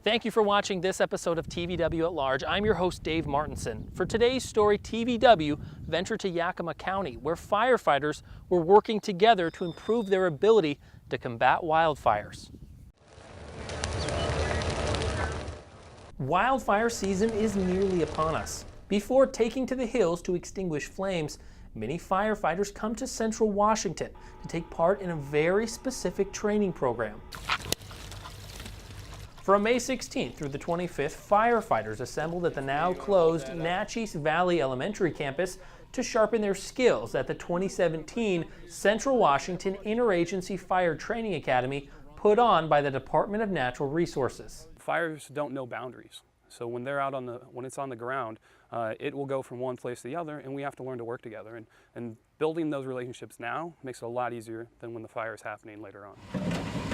Thank you for watching this episode of TVW at Large. I'm your host, Dave Martinson. For today's story, TVW ventured to Yakima County, where firefighters were working together to improve their ability to combat wildfires. Wildfire season is nearly upon us. Before taking to the hills to extinguish flames, many firefighters come to Central Washington to take part in a very specific training program. From May 16th through the 25th, firefighters assembled at the now-closed Naches Valley Elementary campus to sharpen their skills at the 2017 Central Washington Interagency Fire Training Academy put on by the Department of Natural Resources. Fires don't know boundaries, so when they're out when it's on the ground, it will go from one place to the other, and we have to learn to work together. And building those relationships now makes it a lot easier than when the fire is happening later on.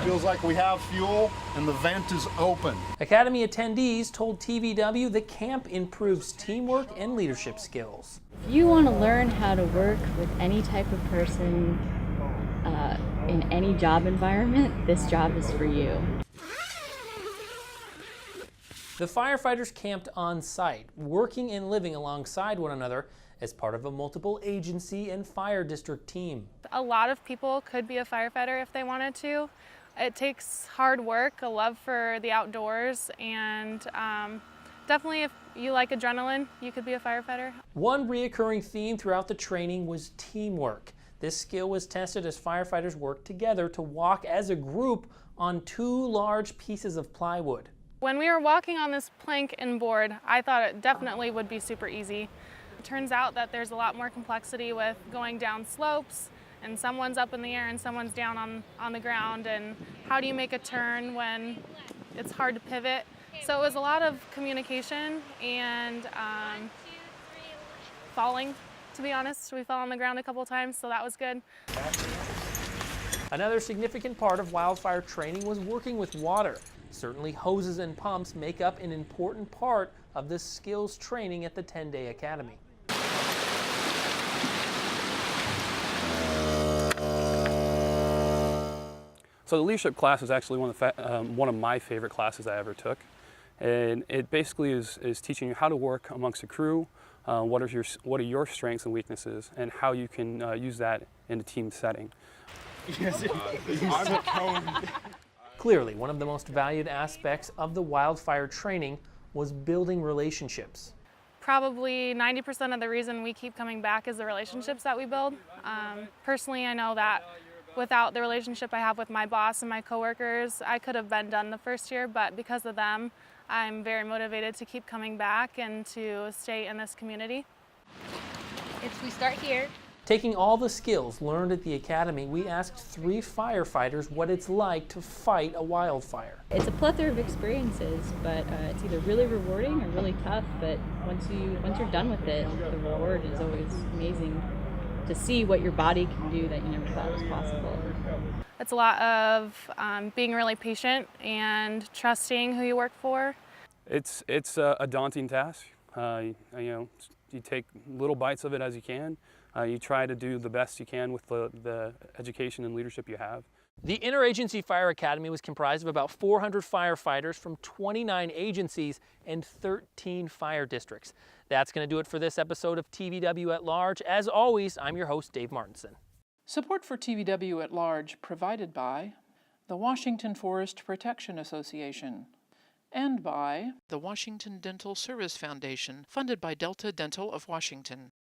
Feels like we have fuel and the vent is open. Academy attendees told TVW the camp improves teamwork and leadership skills. If you want to learn how to work with any type of person in any job environment, this job is for you. The firefighters camped on site, working and living alongside one another as part of a multiple agency and fire district team. A lot of people could be a firefighter if they wanted to. It takes hard work, a love for the outdoors, and definitely if you like adrenaline, you could be a firefighter. One reoccurring theme throughout the training was teamwork. This skill was tested as firefighters worked together to walk as a group on two large pieces of plywood. When we were walking on this plank and board, I thought it definitely would be super easy. It turns out that there's a lot more complexity with going down slopes, and someone's up in the air and someone's down on the ground, and how do you make a turn when it's hard to pivot. So it was a lot of communication and falling, to be honest. We fell on the ground a couple times, so that was good. Another significant part of wildfire training was working with water. Certainly hoses and pumps make up an important part of this skills training at the 10-day academy. So the leadership class is actually one of my favorite classes I ever took. And it basically is teaching you how to work amongst a crew, what are your strengths and weaknesses, and how you can use that in a team setting. Clearly, one of the most valued aspects of the wildfire training was building relationships. Probably 90% of the reason we keep coming back is the relationships that we build. Personally, I know that without the relationship I have with my boss and my coworkers, I could have been done the first year, but because of them, I'm very motivated to keep coming back and to stay in this community. We start here. Taking all the skills learned at the academy, we asked 3 firefighters what it's like to fight a wildfire. It's a plethora of experiences, but it's either really rewarding or really tough. But once you're done with it, the reward is always amazing to see what your body can do that you never thought was possible. It's a lot of being really patient and trusting who you work for. It's a daunting task. You take little bites of it as you can. You try to do the best you can with the education and leadership you have. The Interagency Fire Academy was comprised of about 400 firefighters from 29 agencies and 13 fire districts. That's going to do it for this episode of TVW at Large. As always, I'm your host, Dave Martinson. Support for TVW at Large provided by the Washington Forest Protection Association and by the Washington Dental Service Foundation, funded by Delta Dental of Washington.